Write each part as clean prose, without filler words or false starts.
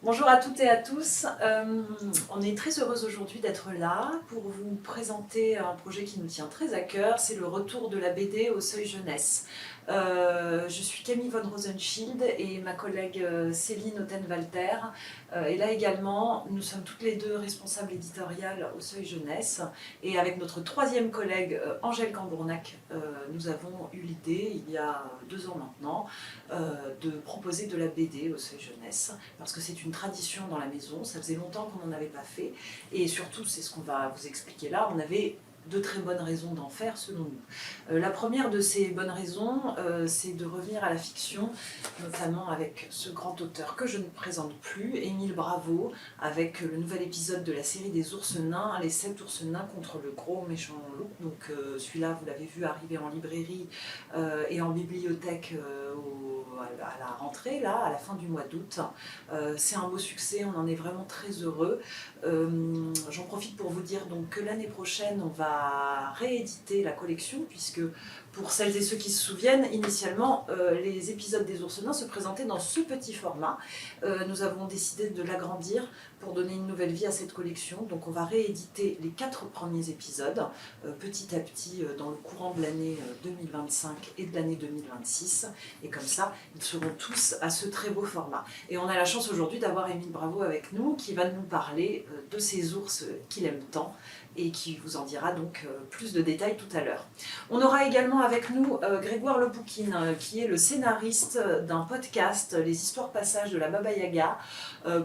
Bonjour à toutes et à tous. On est très heureuse aujourd'hui d'être là pour vous présenter un projet qui nous tient très à cœur, c'est le retour de la BD au Seuil Jeunesse. Je suis Camille von Rosenschild et ma collègue Céline Otten-Walter est là également. Nous sommes toutes les deux responsables éditoriales au Seuil Jeunesse et avec notre troisième collègue Angèle Cambournac, nous avons eu l'idée il y a 2 ans maintenant de proposer de la BD au Seuil Jeunesse parce que c'est une tradition dans la maison, ça faisait longtemps qu'on n'en avait pas fait et surtout c'est ce qu'on va vous expliquer là, on avait de très bonnes raisons d'en faire selon nous. La première de ces bonnes raisons, c'est de revenir à la fiction, notamment avec ce grand auteur que je ne présente plus, Émile Bravo, avec le nouvel épisode de la série des ours nains, les 7 ours nains contre le gros méchant loup. Donc celui-là, vous l'avez vu arriver en librairie et en bibliothèque à la rentrée, là, à la fin du mois d'août. C'est un beau succès, on en est vraiment très heureux. J'en profite pour vous dire donc que l'année prochaine, on va rééditer la collection, puisque pour celles et ceux qui se souviennent, initialement, les épisodes des ours nains se présentaient dans ce petit format. Nous avons décidé de l'agrandir pour donner une nouvelle vie à cette collection. Donc on va rééditer les 4 premiers épisodes petit à petit dans le courant de l'année 2025 et de l'année 2026. Et comme ça, ils seront tous à ce très beau format. Et on a la chance aujourd'hui d'avoir Émile Bravo avec nous qui va nous parler de ces ours qu'il aime tant et qui vous en dira donc plus de détails tout à l'heure. On aura également avec nous Grégoire Lepouquine, qui est le scénariste d'un podcast, Les Histoires Passages de la Baba Yaga,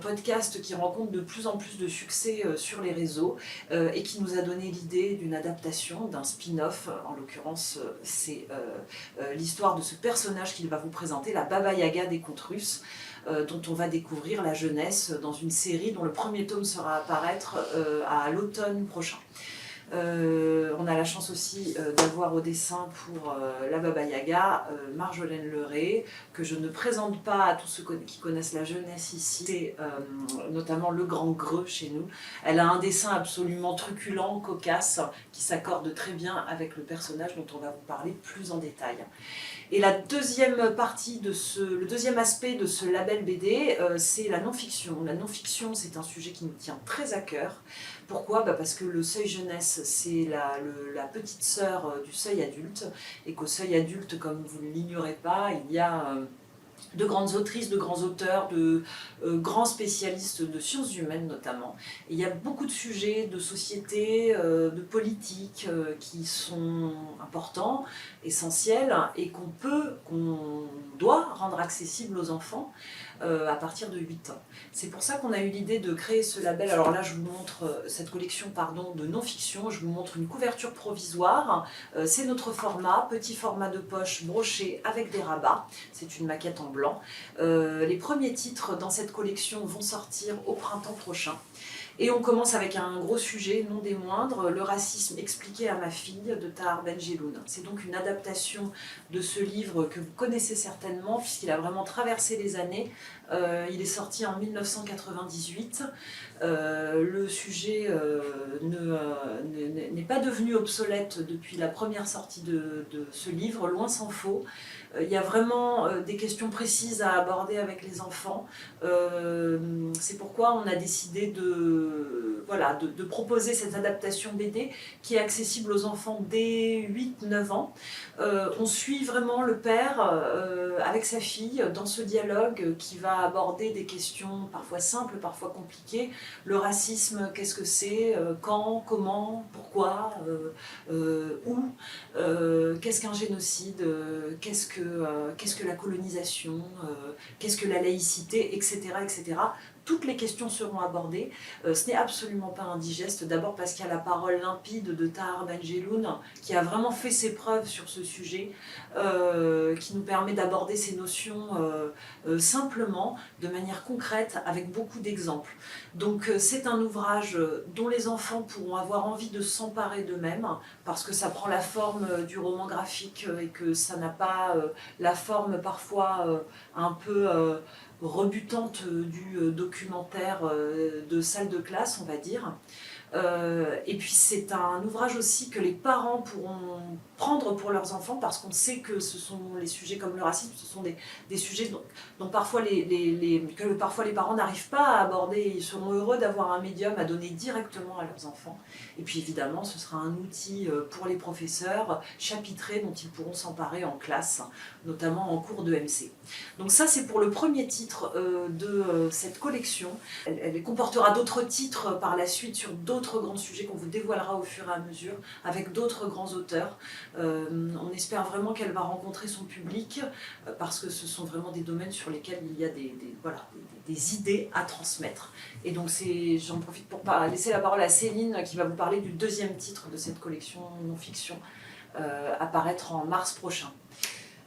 podcast qui rencontre de plus en plus de succès sur les réseaux et qui nous a donné l'idée d'une adaptation, d'un spin-off. En l'occurrence, c'est l'histoire de ce personnage qu'il va vous présenter, la Baba Yaga des contes russes, dont on va découvrir la jeunesse dans une série dont le premier tome sera à apparaître à l'automne prochain. On a la chance aussi d'avoir au dessin pour la Baba Yaga Marjolaine Leray, que je ne présente pas à tous ceux qui connaissent la jeunesse ici. C'est notamment le grand greu chez nous. Elle a un dessin absolument truculent, cocasse, qui s'accorde très bien avec le personnage dont on va vous parler plus en détail. Et la deuxième partie le deuxième aspect de ce label BD, c'est la non-fiction. La non-fiction, c'est un sujet qui nous tient très à cœur. Pourquoi ? Parce que le seuil jeunesse, c'est la petite sœur du seuil adulte, et qu'au seuil adulte, comme vous ne l'ignorez pas, il y a de grandes autrices, de grands auteurs, de grands spécialistes de sciences humaines notamment. Et il y a beaucoup de sujets de société, de politique qui sont importants, essentiels, et qu'on doit rendre accessibles aux enfants à partir de 8 ans. C'est pour ça qu'on a eu l'idée de créer ce label. Alors là, je vous montre cette collection de non-fiction, je vous montre une couverture provisoire. C'est notre format, petit format de poche broché avec des rabats. C'est une maquette en blanc. Les premiers titres dans cette collection vont sortir au printemps prochain. Et on commence avec un gros sujet, non des moindres, le racisme expliqué à ma fille de Tahar Benjeloun. C'est donc une adaptation de ce livre que vous connaissez certainement puisqu'il a vraiment traversé les années. Il est sorti en 1998. Le sujet n'est pas devenu obsolète depuis la première sortie de ce livre, loin s'en faut. Il y a vraiment des questions précises à aborder avec les enfants. C'est pourquoi on a décidé de proposer cette adaptation BD qui est accessible aux enfants dès 8-9 ans. On suit vraiment le père avec sa fille dans ce dialogue qui va aborder des questions parfois simples, parfois compliquées. Le racisme, qu'est-ce que c'est ? Quand ? Comment ? Pourquoi ? Où ? Qu'est-ce qu'un génocide ? Qu'est-ce que la colonisation ? Qu'est-ce que la laïcité ? Etc. etc. Toutes les questions seront abordées. Ce n'est absolument pas indigeste, d'abord parce qu'il y a la parole limpide de Tahar Benjeloun qui a vraiment fait ses preuves sur ce sujet, qui nous permet d'aborder ces notions simplement, de manière concrète, avec beaucoup d'exemples. Donc c'est un ouvrage dont les enfants pourront avoir envie de s'emparer d'eux-mêmes, parce que ça prend la forme du roman graphique et que ça n'a pas la forme parfois un peu rebutante du documentaire de salle de classe, on va dire. Et puis c'est un ouvrage aussi que les parents pourront prendre pour leurs enfants, parce qu'on sait que ce sont les sujets comme le racisme, ce sont des sujets dont parfois que parfois les parents n'arrivent pas à aborder. Ils seront heureux d'avoir un médium à donner directement à leurs enfants. Et puis évidemment, ce sera un outil pour les professeurs chapitré dont ils pourront s'emparer en classe, notamment en cours de MC. Donc ça, c'est pour le premier titre de cette collection. Elle comportera d'autres titres par la suite sur d'autres grands sujets qu'on vous dévoilera au fur et à mesure, avec d'autres grands auteurs. On espère vraiment qu'elle va rencontrer son public, parce que ce sont vraiment des domaines sur lesquels il y a des idées à transmettre. Et donc j'en profite pour laisser la parole à Céline, qui va vous parler du deuxième titre de cette collection non-fiction, apparaître en mars prochain.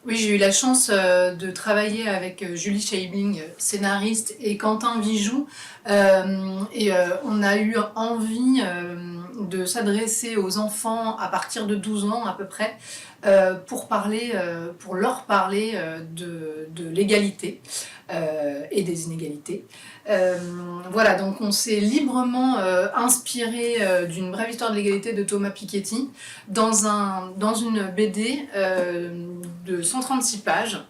Oui, j'ai eu la chance de travailler avec Julie Scheibling, scénariste, et Quentin Vijoux. On a eu envie de s'adresser aux enfants à partir de 12 ans à peu près, pour leur parler de l'égalité et des inégalités. Voilà, donc on s'est librement inspiré d'une brève histoire de l'égalité de Thomas Piketty dans une BD de 136 pages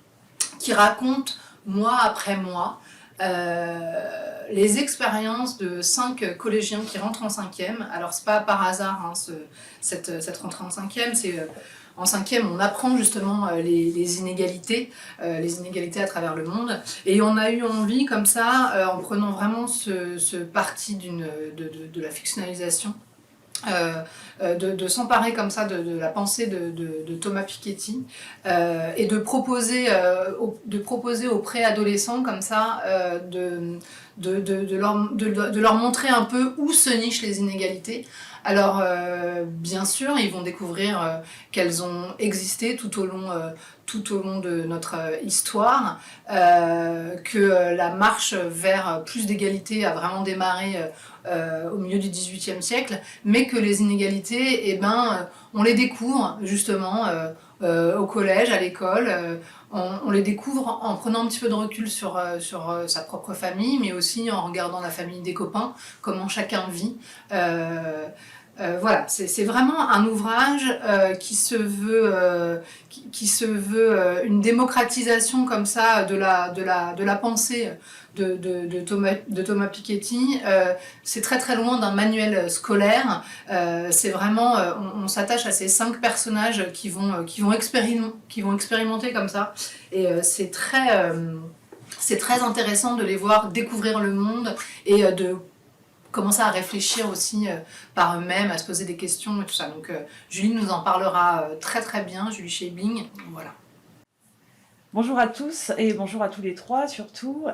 qui raconte mois après mois les expériences de 5 collégiens qui rentrent en 5e. Alors c'est pas par hasard cette rentrée en 5e, c'est en 5e on apprend justement les inégalités à travers le monde. Et on a eu envie comme ça, en prenant vraiment ce parti de la fictionnalisation, de s'emparer comme ça de la pensée de Thomas Piketty, et de proposer aux préadolescents comme ça de leur montrer un peu où se nichent les inégalités. Alors bien sûr, ils vont découvrir qu'elles ont existé tout au long de notre histoire, que la marche vers plus d'égalité a vraiment démarré au milieu du XVIIIe siècle, mais que les inégalités, on les découvre justement au collège, à l'école. On les découvre en prenant un petit peu de recul sur sa propre famille, mais aussi en regardant la famille des copains, comment chacun vit. Voilà, c'est vraiment un ouvrage qui se veut une démocratisation comme ça de la pensée de Thomas Piketty. C'est très très loin d'un manuel scolaire. C'est vraiment, on s'attache à ces 5 personnages qui vont expérimenter comme ça. Et c'est très intéressant de les voir découvrir le monde et de commencer à réfléchir aussi par eux-mêmes, à se poser des questions et tout ça. Donc Julie nous en parlera très très bien, Julie Scheibling. Voilà. Bonjour à tous et bonjour à tous les trois surtout.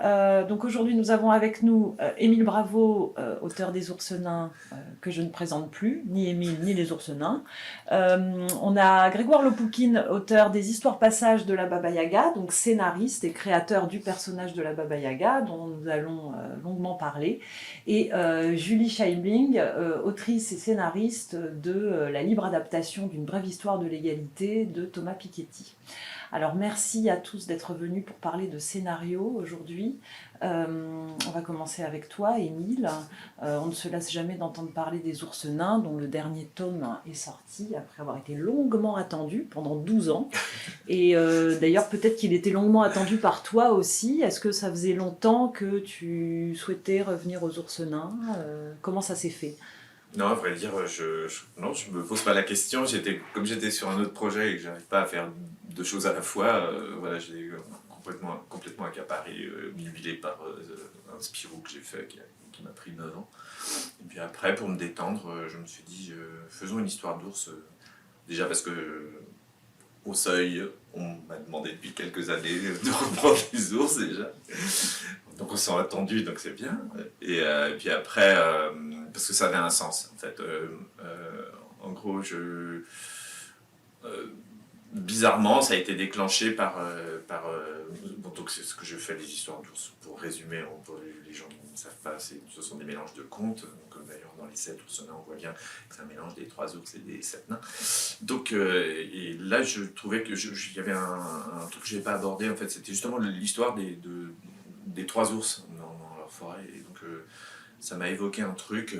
Donc aujourd'hui nous avons avec nous Émile Bravo, auteur des Ours Nains, que je ne présente plus, ni Émile ni les Ours Nains. On a Grégoire Lopoukine, auteur des Histoires Passages de la Baba Yaga, donc scénariste et créateur du personnage de la Baba Yaga, dont nous allons longuement parler. Et Julie Scheibling, autrice et scénariste de la libre adaptation d'une brève histoire de l'égalité de Thomas Piketty. Alors merci à tous d'être venus pour parler de scénario aujourd'hui. On va commencer avec toi, Émile. On ne se lasse jamais d'entendre parler des Ours Nains, dont le dernier tome est sorti après avoir été longuement attendu pendant 12 ans. Et d'ailleurs, peut-être qu'il était longuement attendu par toi aussi. Est-ce que ça faisait longtemps que tu souhaitais revenir aux Ours Nains ? Comment ça s'est fait ? Non, à vrai dire, je me pose pas la question. Comme j'étais sur un autre projet et que j'arrive pas à faire 2 choses à la fois, voilà, j'ai complètement accaparé, obnubilé par un Spirou que j'ai fait qui m'a pris 9 ans. Et puis après, pour me détendre, je me suis dit, faisons une histoire d'ours. Déjà parce que au Seuil, on m'a demandé depuis quelques années de reprendre les ours déjà. Donc on s'en a attendu, donc c'est bien. Et puis après, parce que ça avait un sens en fait. En gros, bizarrement, ça a été déclenché par bon, donc c'est ce que je fais, les histoires d'ours. Pour résumer, pour les gens qui ne savent pas, ce sont des mélanges de contes. Donc d'ailleurs, dans les 7 ours nains, on voit bien que c'est un mélange des 3 ours et des 7 nains. Donc, et là, je trouvais que il y avait un truc que je n'avais pas abordé. En fait, c'était justement l'histoire des 3 ours dans leur forêt. Et donc, ça m'a évoqué un truc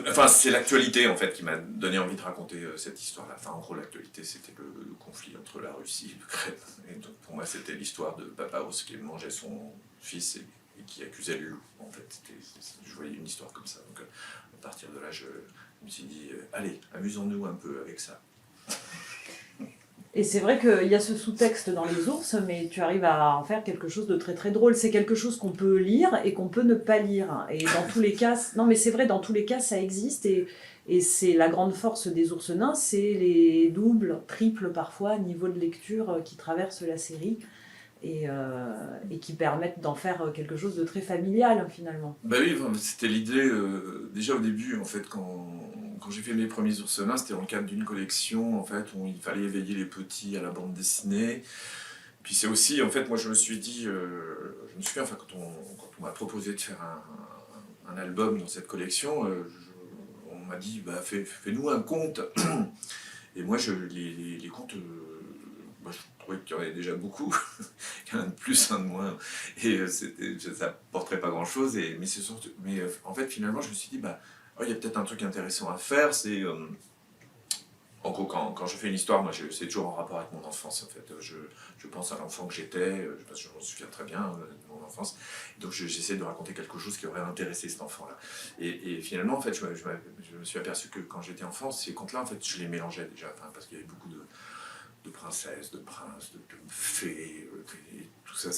Enfin, c'est l'actualité en fait qui m'a donné envie de raconter cette histoire-là. Enfin, en gros, l'actualité, c'était le conflit entre la Russie et l'Ukraine. Et donc, pour moi, c'était l'histoire de Papaos qui mangeait son fils et qui accusait le loup. En fait, je voyais une histoire comme ça. Donc, à partir de là, je me suis dit, allez, amusons-nous un peu avec ça. Et c'est vrai qu'il y a ce sous-texte dans les ours, mais tu arrives à en faire quelque chose de très très drôle. C'est quelque chose qu'on peut lire et qu'on peut ne pas lire. Et dans tous les cas, non mais c'est vrai, dans tous les cas, ça existe. Et c'est la grande force des ours nains, c'est les doubles, triples parfois, niveaux de lecture qui traversent la série. Et qui permettent d'en faire quelque chose de très familial finalement. Bah oui, enfin, c'était l'idée, déjà au début, en fait, quand j'ai fait mes premiers ourselins, c'était dans le cadre d'une collection, en fait, où il fallait éveiller les petits à la bande dessinée. Puis c'est aussi, en fait, moi je me suis dit, je me souviens, enfin, quand on m'a proposé de faire un album dans cette collection, on m'a dit, bah, fais-nous un conte. Et moi, les contes, moi, je trouvais qu'il y en avait déjà beaucoup, un de plus, un de moins, et ça ne porterait pas grand-chose. Mais en fait, finalement, je me suis dit, bah, oh, il y a peut-être un truc intéressant à faire, c'est... en gros, quand je fais une histoire, moi, c'est toujours en rapport avec mon enfance, en fait. Je pense à l'enfant que j'étais, parce que je m'en souviens très bien de mon enfance. Donc, j'essaie de raconter quelque chose qui aurait intéressé cet enfant-là. Et finalement, en fait, je me suis aperçu que quand j'étais enfant, ces contes-là, en fait, je les mélangeais déjà, enfin, parce qu'il y avait beaucoup de princesses, de princes, de fées, et tout ça,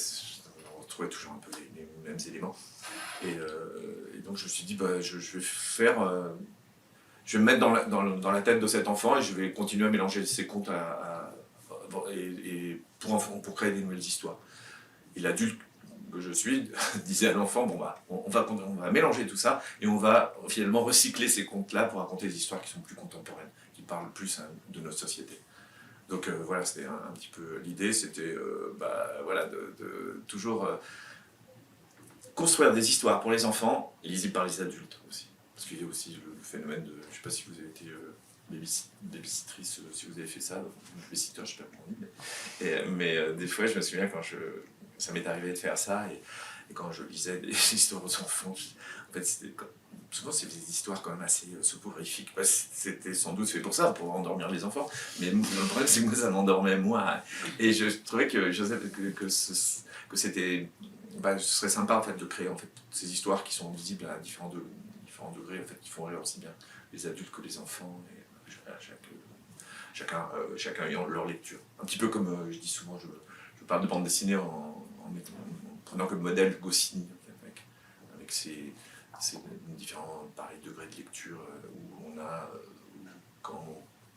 on retrouvait toujours un peu les mêmes éléments. Et donc, je me suis dit, bah, je vais faire... je vais me mettre dans la tête de cet enfant et je vais continuer à mélanger ses contes pour créer des nouvelles histoires. Et l'adulte que je suis disait à l'enfant, bon bah, on va mélanger tout ça et on va finalement recycler ces contes-là pour raconter des histoires qui sont plus contemporaines, qui parlent plus de notre société. Donc voilà, c'était un petit peu l'idée, c'était voilà, de toujours construire des histoires pour les enfants et lisibles par les adultes aussi. Parce qu'il y a aussi le phénomène de, je ne sais pas si vous avez été babysitrice, si vous avez fait ça, babysitter, je ne sais pas comment on dit, mais des fois je me souviens quand ça m'est arrivé de faire ça et quand je lisais des histoires aux enfants, en fait souvent c'est des histoires quand même assez soporifiques. C'était sans doute fait pour ça, pour endormir les enfants, mais le problème c'est que moi ça m'endormait moi. Et je trouvais que c'était... ce serait sympa en fait, de créer en fait, ces histoires qui sont visibles à différents degrés, en fait, qui font rire aussi bien les adultes que les enfants, et chacun ayant leur lecture. Un petit peu comme je dis souvent, je parle de bande dessinée en prenant comme modèle Goscinny, avec ses différents pareils degrés de lecture où on a,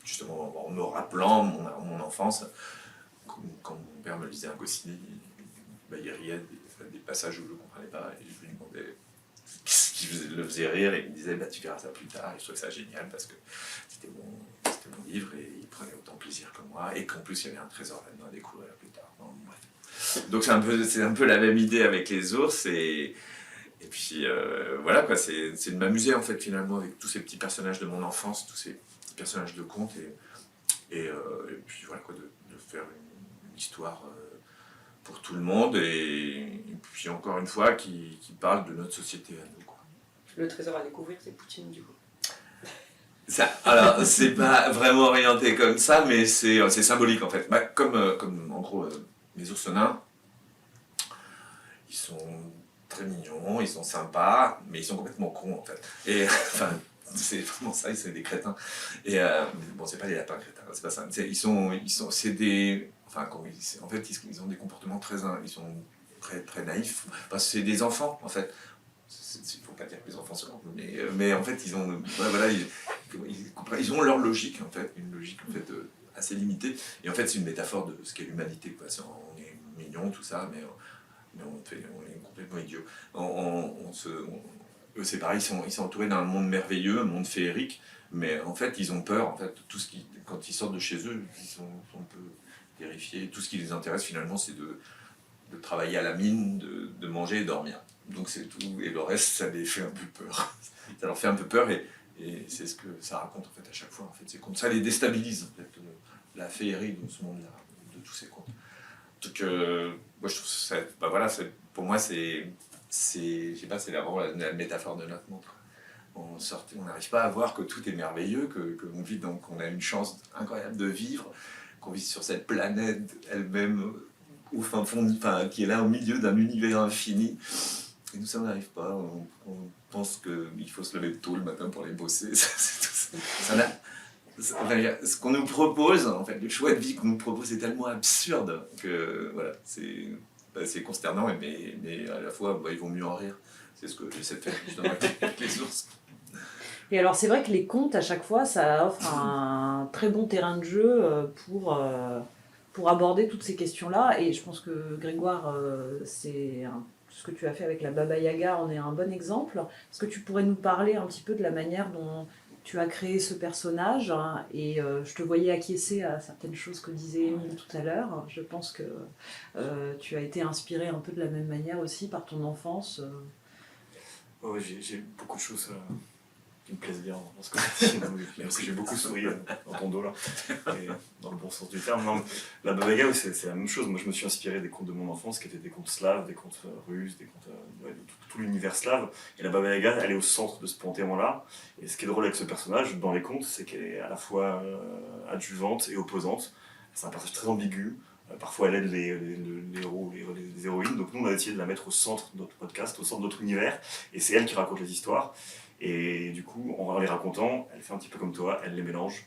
justement en me rappelant mon enfance, quand mon père me lisait un Goscinny, il riait des passages où je ne comprenais pas et je lui demandais ce qui le faisait rire et il me disait bah, tu verras ça plus tard et je trouvais ça génial parce que c'était mon livre et il prenait autant de plaisir que moi et qu'en plus il y avait un trésor là-dedans à découvrir plus tard. Bon, bref. Donc c'est un peu la même idée avec les ours et puis voilà quoi, c'est de m'amuser en fait finalement avec tous ces petits personnages de mon enfance, tous ces petits personnages de contes et puis voilà quoi, de faire une histoire pour tout le monde et puis encore une fois qui parle de notre société à nous quoi. Le trésor à découvrir, c'est Poutine du coup. Ça, alors c'est pas vraiment orienté comme ça mais c'est symbolique en fait. Bah, comme en gros mes ours nains, ils sont très mignons, ils sont sympas mais ils sont complètement cons en fait. Et enfin c'est vraiment ça, c'est des crétins. Et bon c'est pas des lapins crétins, c'est pas ça. C'est des... Enfin, en fait, ils ont des comportements ils sont très naïfs. Parce que c'est des enfants, en fait. Il ne faut pas dire que les enfants sont mais en fait, ils ont, voilà, ils ont leur logique, en fait, une logique en fait, assez limitée. Et en fait, c'est une métaphore de ce qu'est l'humanité. On est mignons, tout ça, mais on est complètement idiots. Eux, c'est pareil, ils sont entourés d'un monde merveilleux, un monde féerique, mais en fait, ils ont peur. En fait, quand ils sortent de chez eux, ils sont un peu... vérifier. Tout ce qui les intéresse finalement, c'est de travailler à la mine, de manger et dormir. Donc c'est tout. Et le reste, ça les fait un peu peur. Ça leur fait un peu peur et c'est ce que ça raconte en fait à chaque fois. En fait, c'est comme ça les déstabilise en fait, la féerie de ce monde-là, de tous ces contes. Donc moi je trouve ça, voilà, pour moi c'est je sais pas, c'est vraiment la métaphore de notre monde. on n'arrive pas à voir que tout est merveilleux, que on vit, donc on a une chance incroyable de vivre, qu'on vit sur cette planète elle-même au fin fond, qui est là au milieu d'un univers infini. Et nous, ça n'arrive pas. On pense qu'il faut se lever tôt le matin pour aller bosser. Ce qu'on nous propose, en fait, le choix de vie qu'on nous propose est tellement absurde que voilà, c'est consternant, mais à la fois, il vaut mieux en rire. C'est ce que j'essaie de faire justement avec les ours. Et alors, c'est vrai que les contes, à chaque fois, ça offre un très bon terrain de jeu pour aborder toutes ces questions-là. Et je pense que Grégoire, ce que tu as fait avec la Baba Yaga en est un bon exemple. Est-ce que tu pourrais nous parler un petit peu de la manière dont tu as créé ce personnage, hein, et je te voyais acquiescer à certaines choses que disait Émile tout à l'heure. Je pense que tu as été inspiré un peu de la même manière aussi par ton enfance. Ouais, j'ai beaucoup de choses qui me plaisent bien dans ce que tu dis. Parce que j'ai beaucoup souri dans ton dos là, et dans le bon sens du terme. Non, la Baba Yaga, c'est la même chose. Moi, je me suis inspiré des contes de mon enfance, qui étaient des contes slaves, des contes russes, des contes de tout l'univers slave. Et la Baba Yaga, elle est au centre de ce panthéon-là. Et ce qui est drôle avec ce personnage, dans les contes, c'est qu'elle est à la fois adjuvante et opposante. C'est un personnage très ambigu. Parfois, elle aide les héros, les héroïnes. Donc nous, on a décidé de la mettre au centre de notre podcast, au centre de notre univers. Et c'est elle qui raconte les histoires. Et du coup, en les racontant, elle fait un petit peu comme toi, elle les mélange,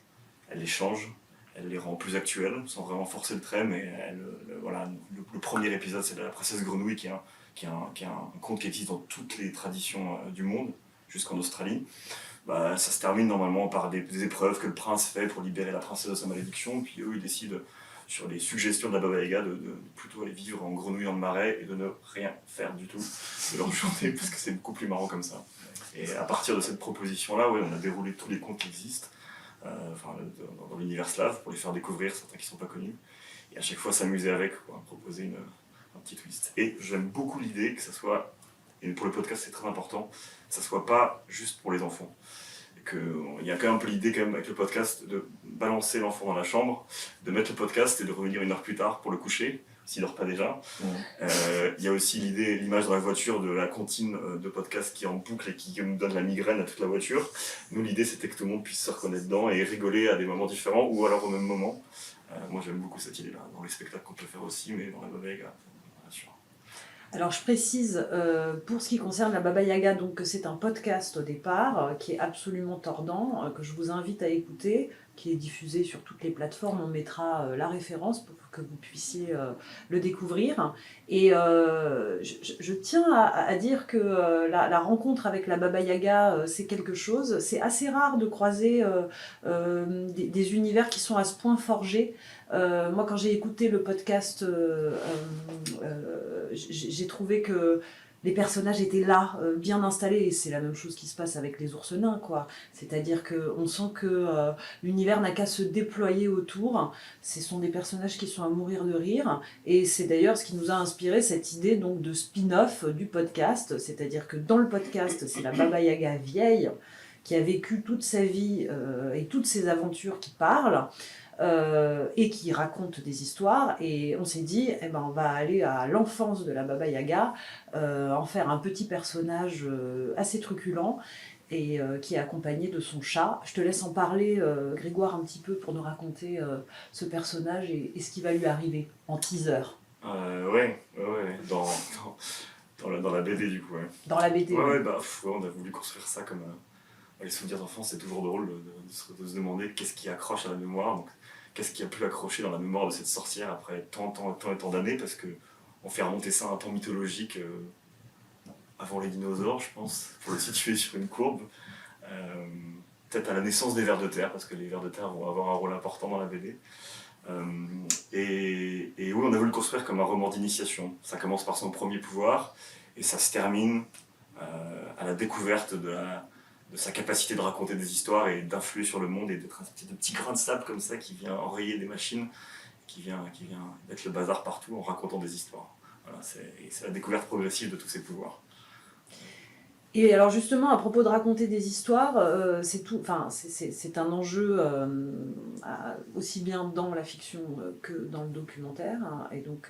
elle les change, elle les rend plus actuelles, sans vraiment forcer le trait, mais le premier épisode, c'est de la princesse grenouille, qui est un conte qui existe dans toutes les traditions du monde, jusqu'en Australie. Ça se termine normalement par des épreuves que le prince fait pour libérer la princesse de sa malédiction, puis eux, ils décident, sur les suggestions de la Baba Yaga, de plutôt aller vivre en grenouille dans le marais et de ne rien faire du tout de leur journée, parce que c'est beaucoup plus marrant comme ça. Et à partir de cette proposition-là, on a déroulé tous les contes qui existent dans l'univers slave, pour les faire découvrir, certains qui ne sont pas connus, et à chaque fois s'amuser avec, proposer un petit twist. Et j'aime beaucoup l'idée que ça soit, et pour le podcast c'est très important, que ça soit pas juste pour les enfants. Il y a quand même un peu l'idée quand même avec le podcast de balancer l'enfant dans la chambre, de mettre le podcast et de revenir 1 heure plus tard pour le coucher, s'il dort pas déjà. Il y a aussi l'image dans la voiture de la comptine de podcast qui est en boucle et qui nous donne la migraine à toute la voiture. Nous, l'idée c'était que tout le monde puisse se reconnaître dedans et rigoler à des moments différents ou alors au même moment. Moi j'aime beaucoup cette idée-là, dans les spectacles qu'on peut faire aussi, mais dans la Baba Yaga, bien sûr. Alors je précise, pour ce qui concerne la Baba Yaga, donc, que c'est un podcast au départ, qui est absolument tordant, que je vous invite à écouter, qui est diffusé sur toutes les plateformes. On mettra la référence pour que vous puissiez le découvrir. Et je tiens à dire que la rencontre avec la Baba Yaga, c'est quelque chose. C'est assez rare de croiser des univers qui sont à ce point forgés. Moi, quand j'ai écouté le podcast, j'ai trouvé que les personnages étaient là, bien installés, et c'est la même chose qui se passe avec les ours nains, quoi. C'est-à-dire qu'on sent que l'univers n'a qu'à se déployer autour. Ce sont des personnages qui sont à mourir de rire, et c'est d'ailleurs ce qui nous a inspiré cette idée donc de spin-off du podcast, c'est-à-dire que dans le podcast, c'est la Baba Yaga vieille qui a vécu toute sa vie et toutes ses aventures qui parlent. Et qui raconte des histoires, et on s'est dit on va aller à l'enfance de la Baba Yaga, en faire un petit personnage assez truculent et qui est accompagné de son chat. Je te laisse en parler, Grégoire, un petit peu pour nous raconter ce personnage et ce qui va lui arriver en teaser. Ouais, dans la BD du coup. Ouais. Dans la BD. On a voulu construire ça comme les souvenirs d'enfance. C'est toujours drôle de se demander qu'est-ce qui accroche à la mémoire. Donc, qu'est-ce qui a pu accrocher dans la mémoire de cette sorcière après tant et tant d'années, parce qu'on fait remonter ça à un temps mythologique avant les dinosaures, je pense, pour le situer sur une courbe. Peut-être à la naissance des vers de terre, parce que les vers de terre vont avoir un rôle important dans la BD. Et oui, on a voulu le construire comme un roman d'initiation. Ça commence par son premier pouvoir, et ça se termine à la découverte de sa capacité de raconter des histoires et d'influer sur le monde, et d'être un petit grain de sable comme ça qui vient enrayer des machines, qui vient mettre le bazar partout en racontant des histoires. Voilà, c'est la découverte progressive de tous ces pouvoirs. Et alors justement, à propos de raconter des histoires, c'est un enjeu aussi bien dans la fiction que dans le documentaire. Hein. Et donc,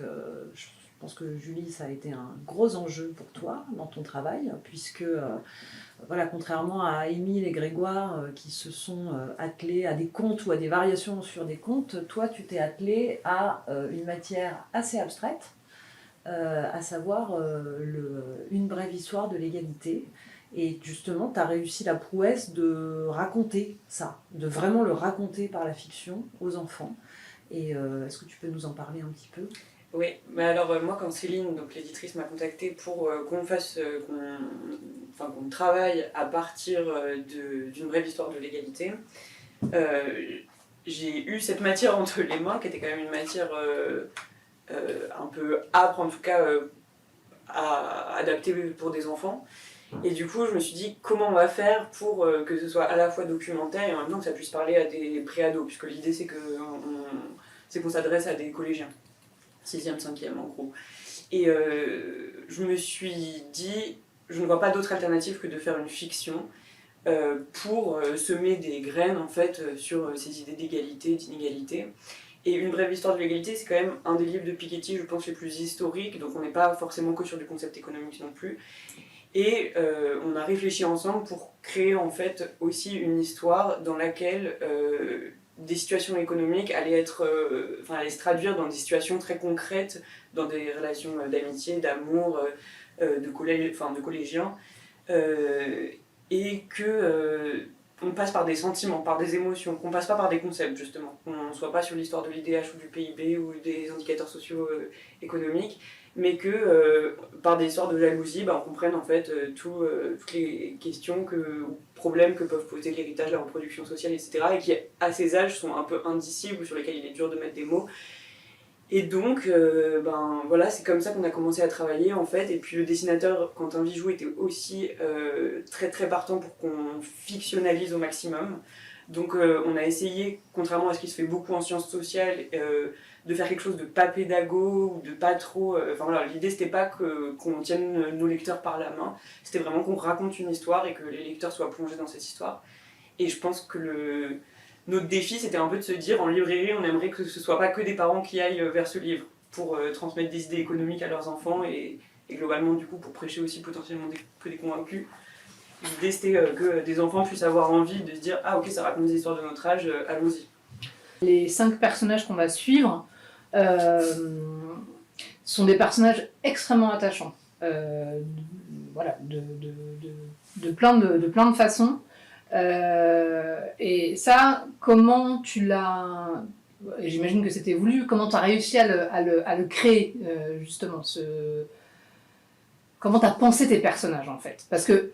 je pense que Julie, ça a été un gros enjeu pour toi dans ton travail, puisque, voilà, contrairement à Émile et Grégoire qui se sont attelés à des contes ou à des variations sur des contes, toi, tu t'es attelé à une matière assez abstraite. À savoir une brève histoire de l'égalité. Et justement, tu as réussi la prouesse de raconter ça, de vraiment le raconter par la fiction aux enfants. Et est-ce que tu peux nous en parler un petit peu ? Oui, mais alors moi quand Céline, donc l'éditrice, m'a contactée pour qu'on travaille à partir d'une brève histoire de l'égalité, j'ai eu cette matière entre les mains, qui était quand même une matière un peu âpre, en tout cas à adapter pour des enfants. Et du coup, je me suis dit, comment on va faire pour que ce soit à la fois documentaire et en même temps que ça puisse parler à des pré-ados, puisque l'idée c'est qu'on s'adresse à des collégiens, 6e, 5e en gros. Et je me suis dit, je ne vois pas d'autre alternative que de faire une fiction pour semer des graines en fait sur ces idées d'égalité, d'inégalité. Et Une brève histoire de l'égalité, c'est quand même un des livres de Piketty, je pense, les plus historiques, donc on n'est pas forcément que sur du concept économique non plus. Et on a réfléchi ensemble pour créer en fait aussi une histoire dans laquelle des situations économiques allaient se traduire dans des situations très concrètes, dans des relations d'amitié, d'amour, de collégiens, et que on passe par des sentiments, par des émotions, qu'on passe pas par des concepts justement, qu'on ne soit pas sur l'histoire de l'IDH ou du PIB ou des indicateurs sociaux économiques, mais que par des histoires de jalousie, on comprenne en fait toutes les questions ou problèmes que peuvent poser l'héritage, la reproduction sociale, etc. et qui à ces âges sont un peu indicibles, sur lesquels il est dur de mettre des mots. Et donc, voilà, c'est comme ça qu'on a commencé à travailler en fait. Et puis le dessinateur Quentin Vijoux était aussi très très partant pour qu'on fictionnalise au maximum. Donc on a essayé, contrairement à ce qui se fait beaucoup en sciences sociales, de faire quelque chose de pas pédago ou de pas trop... l'idée c'était pas qu'on tienne nos lecteurs par la main, c'était vraiment qu'on raconte une histoire et que les lecteurs soient plongés dans cette histoire. Et je pense que notre défi c'était un peu de se dire, en librairie on aimerait que ce soit pas que des parents qui aillent vers ce livre pour transmettre des idées économiques à leurs enfants et globalement du coup pour prêcher aussi potentiellement que des convaincus. L'idée c'était que des enfants puissent avoir envie de se dire « Ah ok, ça raconte des histoires de notre âge, allons-y ». Les 5 personnages qu'on va suivre sont des personnages extrêmement attachants. Voilà, de plein de façons. Et ça, comment tu l'as... J'imagine que c'était voulu. Comment tu as réussi à le créer, justement Comment tu as pensé tes personnages, en fait? Parce que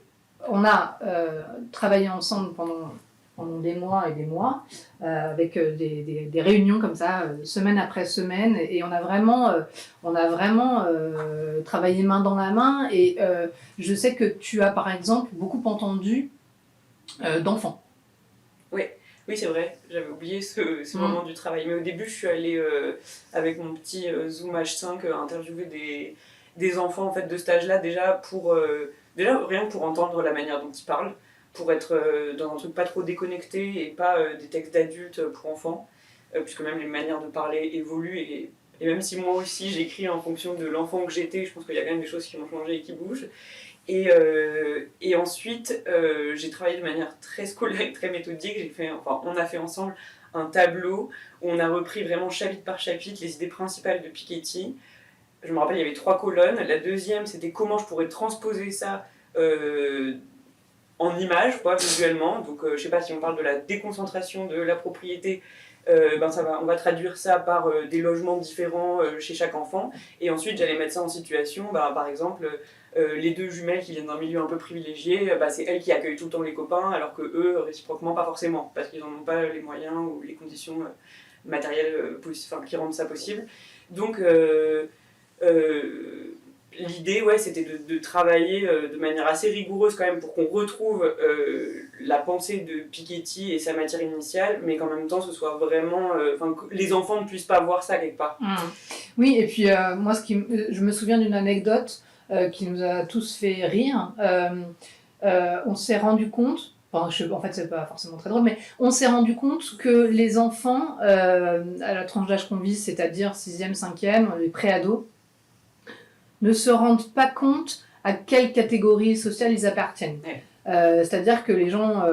on a travaillé ensemble pendant des mois et des mois, avec des réunions comme ça, semaine après semaine, et on a vraiment travaillé main dans la main, et je sais que tu as par exemple beaucoup entendu d'enfants. Oui, c'est vrai, j'avais oublié ce moment du travail, mais au début je suis allée avec mon petit Zoom H5 interviewer des enfants en fait, de cet âge-là, déjà rien que pour entendre la manière dont ils parlent, pour être dans un truc pas trop déconnecté et pas des textes d'adultes pour enfants, puisque même les manières de parler évoluent, et même si moi aussi j'écris en fonction de l'enfant que j'étais, je pense qu'il y a quand même des choses qui ont changé et qui bougent. Et ensuite, j'ai travaillé de manière très scolaire et très méthodique. On a fait ensemble un tableau où on a repris vraiment chapitre par chapitre les idées principales de Piketty. Je me rappelle, il y avait 3 colonnes. La deuxième, c'était comment je pourrais transposer ça en images, visuellement. Donc, je sais pas, si on parle de la déconcentration de la propriété, on va traduire ça par des logements différents chez chaque enfant. Et ensuite, j'allais mettre ça en situation, par exemple, les 2 jumelles qui viennent d'un milieu un peu privilégié, c'est elles qui accueillent tout le temps les copains, alors que eux, réciproquement, pas forcément, parce qu'ils n'en ont pas les moyens ou les conditions matérielles qui rendent ça possible. Donc, l'idée, c'était de travailler de manière assez rigoureuse quand même pour qu'on retrouve la pensée de Piketty et sa matière initiale, mais qu'en même temps ce soit vraiment... que les enfants ne puissent pas voir ça quelque part. Oui, et puis moi je me souviens d'une anecdote qui nous a tous fait rire. on s'est rendu compte, en fait c'est pas forcément très drôle, mais on s'est rendu compte que les enfants, à la tranche d'âge qu'on vise, c'est-à-dire 6e, 5e, les pré-ados, ne se rendent pas compte à quelle catégorie sociale ils appartiennent. Ouais. C'est-à-dire que les gens,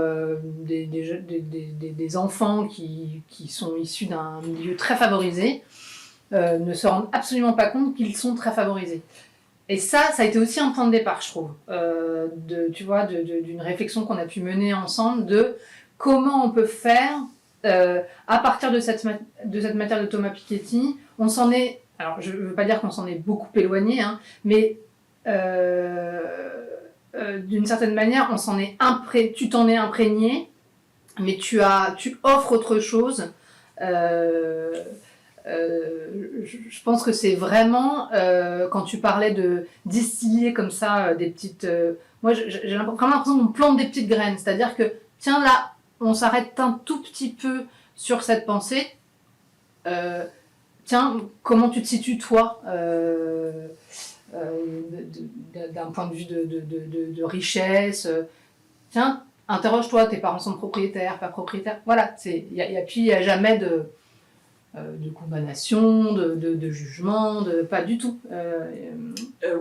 des enfants qui sont issus d'un milieu très favorisé, ne se rendent absolument pas compte qu'ils sont très favorisés. Et ça a été aussi un point de départ, je trouve, d'une réflexion qu'on a pu mener ensemble de comment on peut faire, à partir de cette matière de Thomas Piketty, on s'en est, alors je ne veux pas dire qu'on s'en est beaucoup éloigné, hein, mais d'une certaine manière, tu t'en es imprégné, mais tu offres autre chose. Je pense que c'est vraiment, quand tu parlais de distiller comme ça des petites... moi, j'ai vraiment l'impression qu'on plante des petites graines. C'est-à-dire que, tiens, là, on s'arrête un tout petit peu sur cette pensée. Tiens, comment tu te situes, toi, d'un point de vue de richesse. Tiens, interroge-toi, tes parents sont propriétaires, pas propriétaires. Voilà, il n'y a jamais de condamnation, de jugement, pas du tout.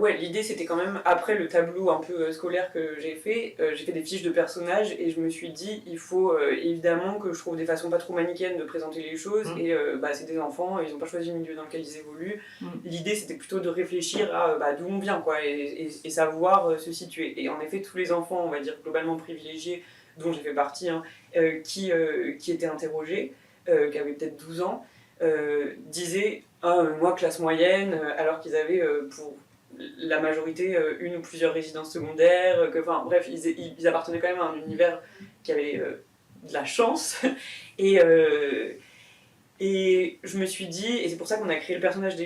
Ouais, l'idée c'était quand même, après le tableau un peu scolaire que j'ai fait des fiches de personnages et je me suis dit, il faut évidemment que je trouve des façons pas trop manichéennes de présenter les choses et c'est des enfants, ils n'ont pas choisi le milieu dans lequel ils évoluent. L'idée c'était plutôt de réfléchir à d'où on vient quoi, et savoir se situer. Et en effet, tous les enfants, on va dire globalement privilégiés, dont j'ai fait partie, hein, qui étaient interrogés, qui avaient peut-être 12 ans, disaient moi classe moyenne, alors qu'ils avaient pour la majorité une ou plusieurs résidences secondaires, bref, ils appartenaient quand même à un univers qui avait de la chance. Et je me suis dit, et c'est pour ça qu'on a créé les personnages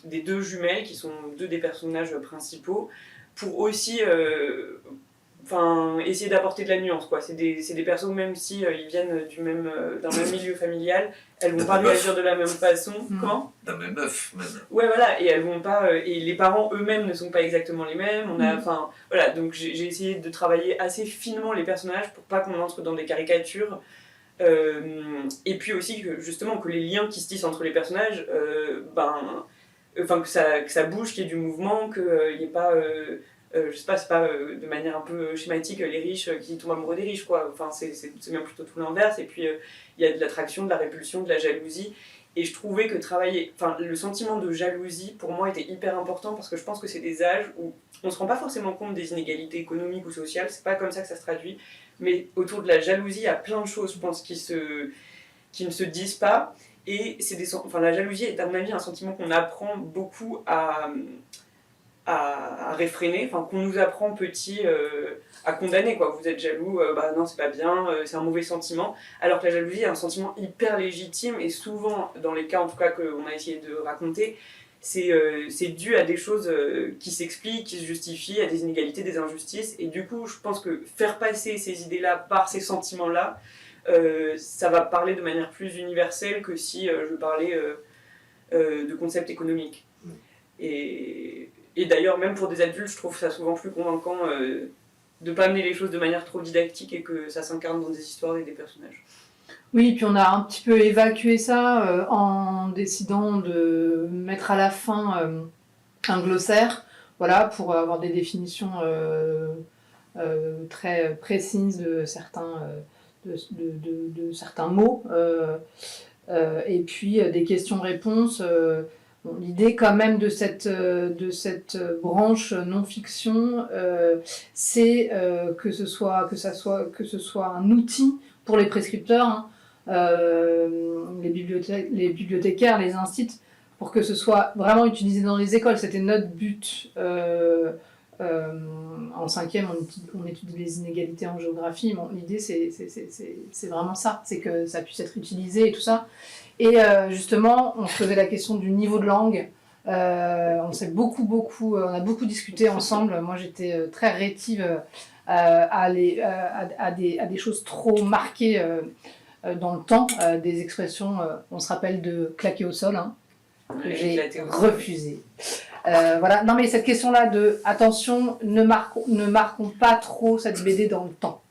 des deux jumelles, qui sont deux des personnages principaux, pour aussi essayer d'apporter de la nuance, quoi. C'est des persos, même si ils viennent d'un même milieu familial, elles vont pas réagir de la même façon. Comment ? D'un même œuf, même. Ouais, voilà, et elles vont pas, et les parents eux-mêmes ne sont pas exactement les mêmes. Voilà, donc j'ai essayé de travailler assez finement les personnages pour pas qu'on entre dans des caricatures. Et puis aussi que les liens qui se tissent entre les personnages, que ça bouge, qu'il y ait du mouvement, qu'il n'y ait pas. Je sais pas, c'est pas de manière un peu schématique les riches qui tombent amoureux des riches, quoi. Enfin, c'est même plutôt tout l'inverse. Et puis il y a de l'attraction, de la répulsion, de la jalousie. Et je trouvais que le sentiment de jalousie pour moi était hyper important parce que je pense que c'est des âges où on se rend pas forcément compte des inégalités économiques ou sociales, c'est pas comme ça que ça se traduit. Mais autour de la jalousie, il y a plein de choses, je pense, qui ne se disent pas. Et la jalousie est à mon avis un sentiment qu'on apprend beaucoup à réfréner, qu'on nous apprend petit à condamner, quoi. Vous êtes jaloux, non c'est pas bien, c'est un mauvais sentiment, alors que la jalousie est un sentiment hyper légitime et souvent, dans les cas en tout cas qu'on a essayé de raconter, c'est dû à des choses qui s'expliquent, qui se justifient, à des inégalités, des injustices, et du coup je pense que faire passer ces idées-là par ces sentiments-là, ça va parler de manière plus universelle que si je parlais de concepts économiques. Et d'ailleurs, même pour des adultes, je trouve ça souvent plus convaincant de ne pas amener les choses de manière trop didactique et que ça s'incarne dans des histoires et des personnages. Oui, puis on a un petit peu évacué ça en décidant de mettre à la fin un glossaire, voilà, pour avoir des définitions très précises de certains mots, et puis des questions-réponses. L'idée quand même de cette branche non-fiction, c'est que ce soit un outil pour les prescripteurs, hein, les bibliothécaires, les instituts, pour que ce soit vraiment utilisé dans les écoles. C'était notre but. En 5e, on étudie les inégalités en géographie. Bon, l'idée, c'est vraiment ça, c'est que ça puisse être utilisé et tout ça. Et justement, on se posait la question du niveau de langue. On a beaucoup discuté ensemble. Moi, j'étais très rétive à des choses trop marquées dans le temps, des expressions. On se rappelle de claquer au sol, hein, que j'ai refusé. Voilà. Non, mais cette question-là de attention, ne marquons pas trop cette BD dans le temps.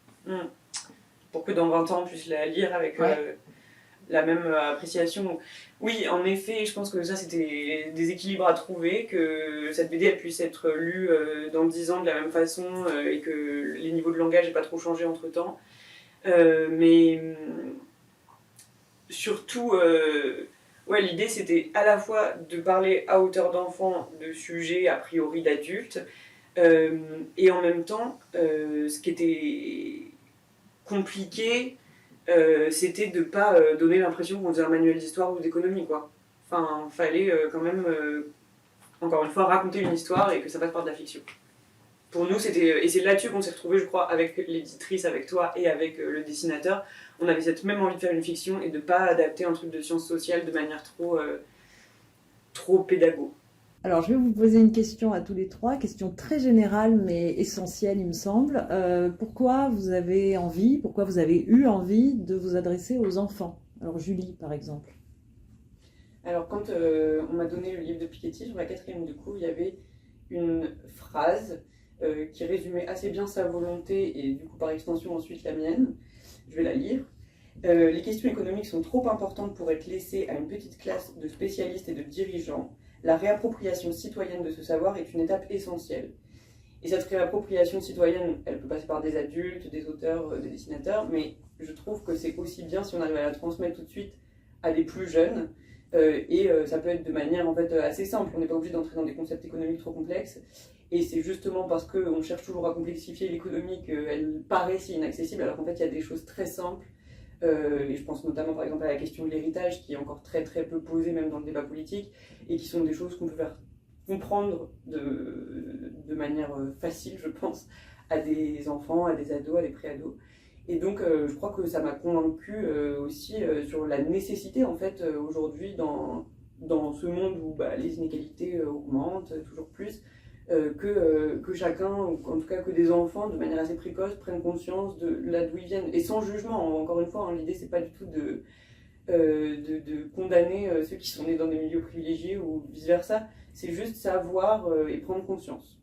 Pour que dans 20 ans on puisse la lire avec la même appréciation. Oui, en effet, je pense que ça c'était des équilibres à trouver, que cette BD elle puisse être lue dans 10 ans de la même façon et que les niveaux de langage n'aient pas trop changé entre temps. Mais surtout, l'idée c'était à la fois de parler à hauteur d'enfant de sujets a priori d'adultes et en même temps, ce qui était compliqué, c'était de pas donner l'impression qu'on faisait un manuel d'histoire ou d'économie, quoi. Enfin, fallait quand même, encore une fois, raconter une histoire et que ça passe par de la fiction. Pour nous, et c'est là-dessus qu'on s'est retrouvés, je crois, avec l'éditrice, avec toi et avec le dessinateur. On avait cette même envie de faire une fiction et de pas adapter un truc de sciences sociales de manière trop pédago. Alors, je vais vous poser une question à tous les trois, question très générale mais essentielle, il me semble. Pourquoi vous avez eu envie de vous adresser aux enfants? Alors, Julie, par exemple. Alors, quand on m'a donné le livre de Piketty, sur la 4e de coup, il y avait une phrase qui résumait assez bien sa volonté et du coup, par extension, ensuite la mienne. Je vais la lire. Les questions économiques sont trop importantes pour être laissées à une petite classe de spécialistes et de dirigeants. La réappropriation citoyenne de ce savoir est une étape essentielle. Et cette réappropriation citoyenne, elle peut passer par des adultes, des auteurs, des dessinateurs, mais je trouve que c'est aussi bien si on arrive à la transmettre tout de suite à des plus jeunes. Ça peut être de manière en fait assez simple. On n'est pas obligé d'entrer dans des concepts économiques trop complexes. Et c'est justement parce qu'on cherche toujours à complexifier l'économie qu'elle paraît si inaccessible, alors qu'en fait il y a des choses très simples. Et je pense notamment par exemple à la question de l'héritage qui est encore très très peu posée même dans le débat politique et qui sont des choses qu'on peut faire comprendre de manière facile, je pense, à des enfants, à des ados, à des pré-ados. Et donc je crois que ça m'a convaincu aussi sur la nécessité en fait aujourd'hui dans ce monde où les inégalités augmentent toujours plus, que chacun, ou en tout cas que des enfants, de manière assez précoce, prennent conscience de là d'où ils viennent. Et sans jugement, encore une fois, l'idée c'est pas du tout de condamner ceux qui sont nés dans des milieux privilégiés ou vice-versa, c'est juste savoir et prendre conscience.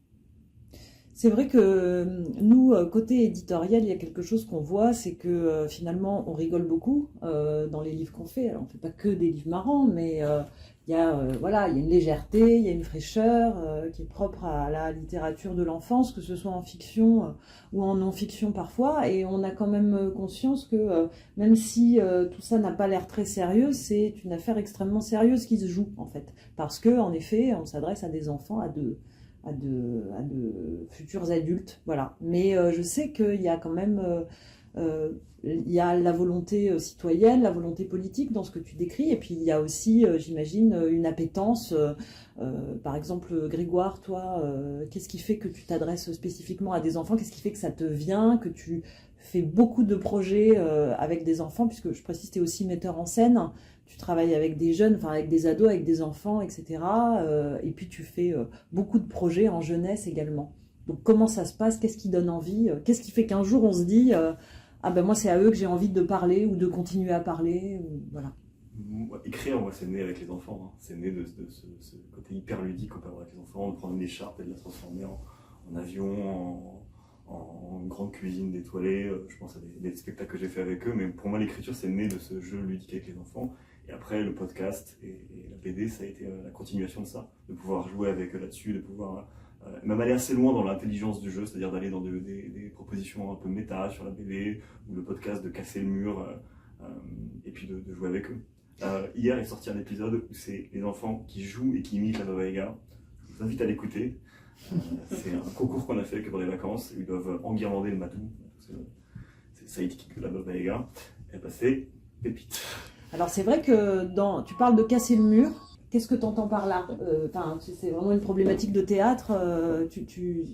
C'est vrai que nous, côté éditorial, il y a quelque chose qu'on voit, c'est que finalement, on rigole beaucoup dans les livres qu'on fait. Alors, on ne fait pas que des livres marrants, mais il y a une légèreté, il y a une fraîcheur qui est propre à la littérature de l'enfance, que ce soit en fiction ou en non-fiction parfois. Et on a quand même conscience que même si tout ça n'a pas l'air très sérieux, c'est une affaire extrêmement sérieuse qui se joue, en fait. Parce que, en effet, on s'adresse à des enfants, à de futurs adultes, voilà. Mais je sais qu'il y a quand même il y a la volonté citoyenne, la volonté politique dans ce que tu décris, et puis il y a aussi, j'imagine, une appétence. Par exemple, Grégoire, toi, qu'est-ce qui fait que tu t'adresses spécifiquement à des enfants? Qu'est-ce qui fait que ça te vient, que tu fais beaucoup de projets avec des enfants, puisque je précise, tu es aussi metteur en scène, tu travailles avec des jeunes, enfin avec des ados, avec des enfants, etc. Et puis tu fais beaucoup de projets en jeunesse également. Donc comment ça se passe? Qu'est-ce qui donne envie? Qu'est-ce qui fait qu'un jour on se dit ah ben moi c'est à eux que j'ai envie de parler ou de continuer à parler, voilà. Écrire, moi, c'est né avec les enfants. Hein. C'est né de ce côté hyper ludique qu'on peut avoir avec les enfants, de prendre une écharpe et de la transformer en avion, en grande cuisine d'étoilée. Je pense à des spectacles que j'ai fait avec eux, mais pour moi, l'écriture, c'est né de ce jeu ludique avec les enfants. Et après, le podcast et la BD, ça a été la continuation de ça, de pouvoir jouer avec eux là-dessus, de pouvoir même aller assez loin dans l'intelligence du jeu, c'est-à-dire d'aller dans des propositions un peu méta sur la BD, ou le podcast, de casser le mur, et puis de jouer avec eux. Hier est sorti un épisode où c'est les enfants qui jouent et qui imitent la Baba Yaga. Je vous invite à l'écouter. C'est un concours qu'on a fait pendant les vacances. Ils doivent enguirlander le matou. C'est le sidekick de la Baba Yaga. Et ben c'est pépite. Alors c'est vrai que tu parles de casser le mur. Qu'est-ce que tu entends par là? C'est vraiment une problématique de théâtre.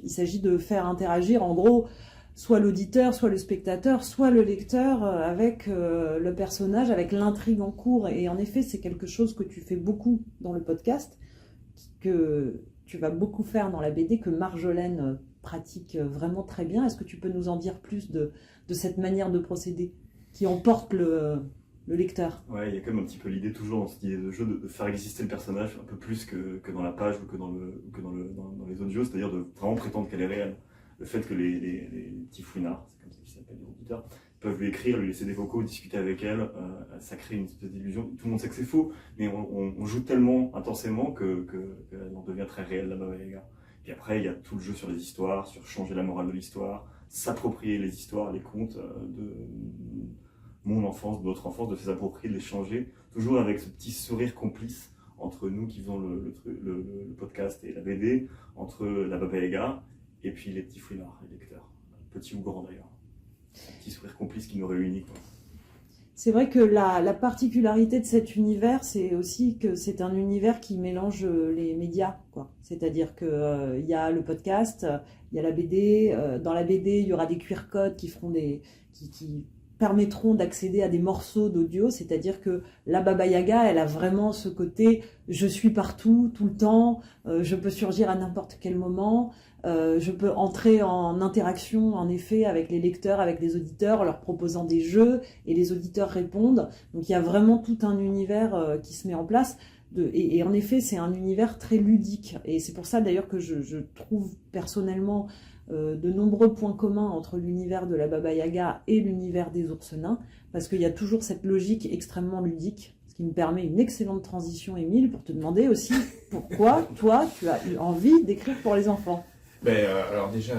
Il s'agit de faire interagir en gros soit l'auditeur, soit le spectateur, soit le lecteur avec le personnage, avec l'intrigue en cours. Et en effet, c'est quelque chose que tu fais beaucoup dans le podcast, que tu vas beaucoup faire dans la BD, que Marjolaine pratique vraiment très bien. Est-ce que tu peux nous en dire plus de cette manière de procéder qui emporte le lecteur. Ouais, il y a quand même un petit peu l'idée toujours dans cette idée de jeu de faire exister le personnage un peu plus que dans la page ou que dans les audios, c'est-à-dire de vraiment prétendre qu'elle est réelle. Le fait que les petits fouinards, c'est comme ça qu'ils s'appellent les auditeurs, peuvent lui écrire, lui laisser des vocaux, discuter avec elle, ça crée une espèce d'illusion. Tout le monde sait que c'est faux, mais on joue tellement intensément qu'elle en devient très réelle, la Baba Yaga. Et après, il y a tout le jeu sur les histoires, sur changer la morale de l'histoire, s'approprier les histoires, les contes de mon enfance, de notre enfance, de les approprier, de les changer, toujours avec ce petit sourire complice entre nous qui faisons le podcast et la BD, entre la Baba Yaga et puis les petits fouinards, les lecteurs, petits ou grands d'ailleurs. Un petit sourire complice qui nous réunit, quoi. C'est vrai que la particularité de cet univers, c'est aussi que c'est un univers qui mélange les médias, quoi. C'est-à-dire que il y a le podcast, il y a la BD. Dans la BD, il y aura des QR codes qui permettront d'accéder à des morceaux d'audio, c'est-à-dire que la Baba Yaga, elle a vraiment ce côté je suis partout, tout le temps, je peux surgir à n'importe quel moment, je peux entrer en interaction en effet avec les lecteurs, avec les auditeurs, en leur proposant des jeux et les auditeurs répondent. Donc il y a vraiment tout un univers qui se met en place. Et en effet, c'est un univers très ludique. Et c'est pour ça d'ailleurs que je trouve personnellement de nombreux points communs entre l'univers de la Baba Yaga et l'univers des ours nains, parce qu'il y a toujours cette logique extrêmement ludique, ce qui me permet une excellente transition, Émile, pour te demander aussi pourquoi toi tu as eu envie d'écrire pour les enfants. Alors déjà,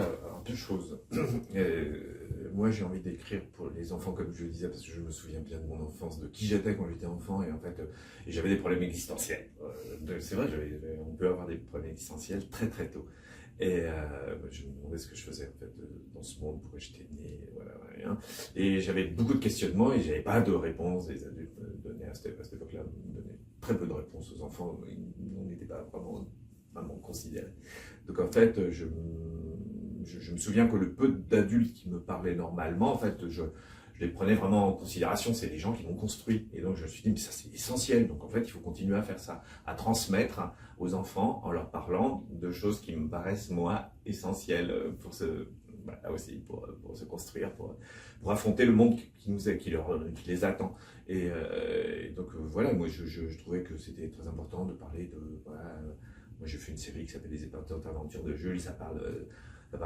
deux choses. Moi j'ai envie d'écrire pour les enfants comme je le disais parce que je me souviens bien de mon enfance, de qui j'étais quand j'étais enfant et en fait et j'avais des problèmes existentiels. C'est vrai, on peut avoir des problèmes existentiels très très tôt. Et je me demandais ce que je faisais en fait dans ce monde, pourquoi j'étais né, voilà, rien. Et j'avais beaucoup de questionnements et j'avais pas de réponse. Les adultes me donnaient à cette époque-là, me donnaient très peu de réponses aux enfants. On n'était pas vraiment considérés. Donc en fait, je me souviens que le peu d'adultes qui me parlaient normalement, en fait, je les prenais vraiment en considération. C'est des gens qui m'ont construit. Et donc je me suis dit, mais ça c'est essentiel. Donc en fait, il faut continuer à faire ça, à transmettre aux enfants en leur parlant de choses qui me paraissent, moi, essentielles pour aussi pour se construire, pour affronter le monde qui les attend. Et donc voilà, moi je trouvais que c'était très important de parler de... Voilà, moi j'ai fait une série qui s'appelle Les épatantes aventures de Jules, ça parle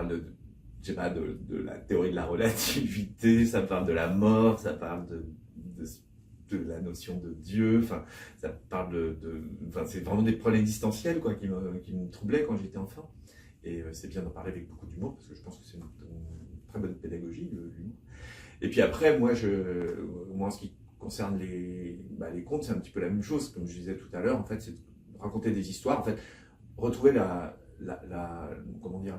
de je sais pas, de la théorie de la relativité, ça parle de la mort, ça parle de la notion de Dieu, enfin, ça parle enfin, c'est vraiment des problèmes existentiels, quoi, qui me troublaient quand j'étais enfant. Et c'est bien d'en parler avec beaucoup d'humour, parce que je pense que c'est une très bonne pédagogie, l'humour. Et puis après, moi, en ce qui concerne les contes, c'est un petit peu la même chose, comme je disais tout à l'heure, en fait, c'est de raconter des histoires, en fait, retrouver comment dire,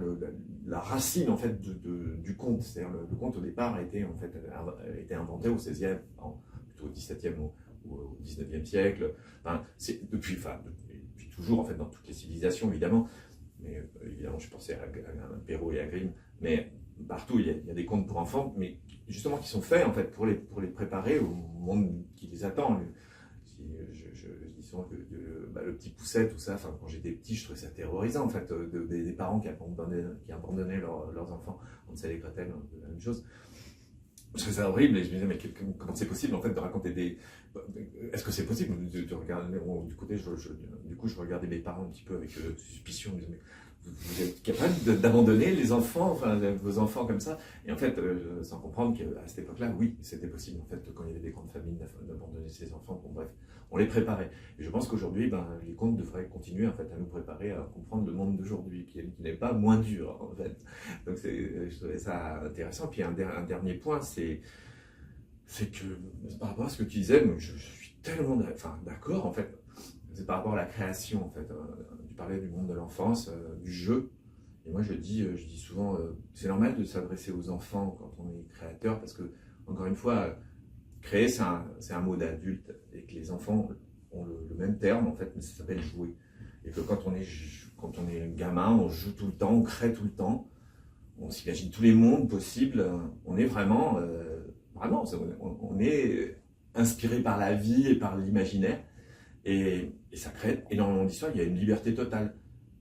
la racine en fait du conte. C'est-à-dire le conte au départ a été inventé au XVIe, plutôt au XVIIe ou au XIXe siècle. Enfin, c'est depuis toujours en fait dans toutes les civilisations évidemment. Mais évidemment, je pensais à Perrault et à Grimm. Mais partout il y a des contes pour enfants, mais justement qui sont faits en fait pour les préparer au monde qui les attend. Je dis souvent que le petit Pousset, tout ça, quand j'étais petit, je trouvais ça terrorisant en fait, des parents qui abandonnaient leurs enfants. On sait les Gretel, un peu la même chose. Je trouvais ça horrible et je me disais, mais comment c'est possible en fait de raconter des... Est-ce que c'est possible de regarder... Du coup, je regardais mes parents un petit peu avec suspicion, je me disais, mais vous êtes capable d'abandonner les enfants, enfin vos enfants comme ça? Et en fait, sans comprendre qu'à cette époque-là, oui, c'était possible en fait, quand il y avait des grandes familles, d'abandonner ses enfants. Bon bref, on les préparait. Et je pense qu'aujourd'hui, les contes devraient continuer en fait à nous préparer à comprendre le monde d'aujourd'hui, qui n'est pas moins dur en fait. Donc je trouvais ça intéressant. Puis un dernier point, c'est que par rapport à ce que tu disais, je suis tellement d'accord en fait. C'est par rapport à la création en fait. Tu parlais du monde de l'enfance, du jeu. Et moi je dis souvent, c'est normal de s'adresser aux enfants quand on est créateur, parce que encore une fois, créer c'est un mot d'adulte et que les enfants ont le même terme en fait, mais ça s'appelle jouer. Et que quand on est gamin, on joue tout le temps, on crée tout le temps, on s'imagine tous les mondes possibles. On est vraiment, on est inspiré par la vie et par l'imaginaire. Et ça crée énormément d'histoires, il y a une liberté totale.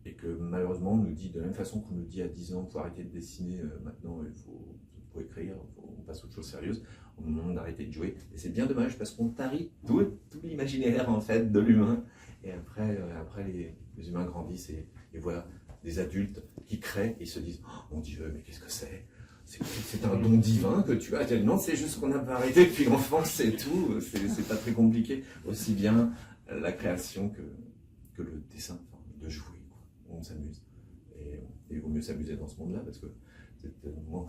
Et que malheureusement, on nous dit, de la même façon qu'on nous dit à 10 ans, il faut arrêter de dessiner, maintenant il faut pour écrire, on passe à autre chose sérieuse, au moment d'arrêter de jouer. Et c'est bien dommage parce qu'on tarit tout l'imaginaire en fait de l'humain. Et après les humains grandissent et voilà des adultes qui créent et se disent oh, mon Dieu, mais qu'est-ce que c'est? C'est un don divin que tu as. Non, c'est juste qu'on n'a pas arrêté depuis l'enfance, c'est tout. C'est pas très compliqué. Aussi bien la création que le dessin, enfin, de jouer. Quoi. On s'amuse. Et il vaut mieux s'amuser dans ce monde-là parce que c'est tellement